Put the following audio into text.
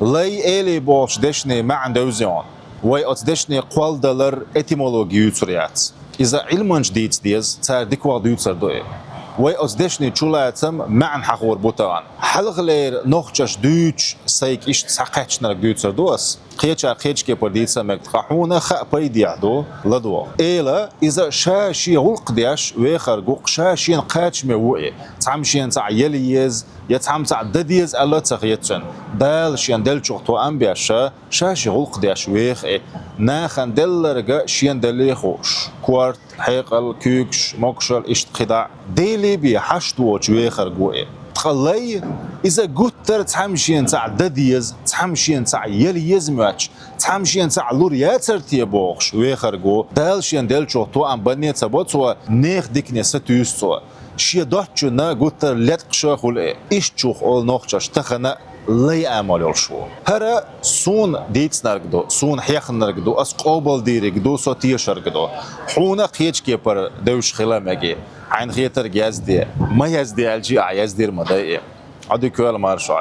لي إلي بوش دشني مع دوزيون وي أتدشني قوال دلر إتيمولوجي يوتريات إذا علم جديد ديز تار ديكوا ديوتر دوي وي أتدشني تشولاتم مع حقور بوتان حلق لير نوخش دوتش سايك إيش تساقش نرك ديوتر دوس قيتش كي برديتسا مكتقحونا خا بيديعدو لدو إلا إذا شاشي غلق دياش ويخر قوق شاشين قاتش موئي تعمشين تاع يليز يتعم تاع دديز ألا تغيتشن دال شين دل شغطو أنبياشا شاشي غلق دياش ويخ ناخن دل رجا شين دلي خوش كوارت حيقل كيكش مكشل اشتقدع ديلي بي حشتو ويخر قوئي تخلي إذا قتر تحمشين تاع دديز تحمشين تاع يليز ماتش تحمشين تاع لوريات ترتيبوخش ويخرجو دالشين دلشو تو أم بني تبوتوا نيخ ديكني ستيوستوا شي دوتشو نا قتر لتقشا خل إيش تشوخ أول نوخش تخنا لي أعمل شو هرا سون ديتس نرقدو سون حيخ نرقدو أس قابل ديرقدو سوتيش نرقدو حونا قيتش كيبر دوش خلامجي عين خيتر يزدي ما يزدي الجي يزدي المضايق عدو كوال مارشعب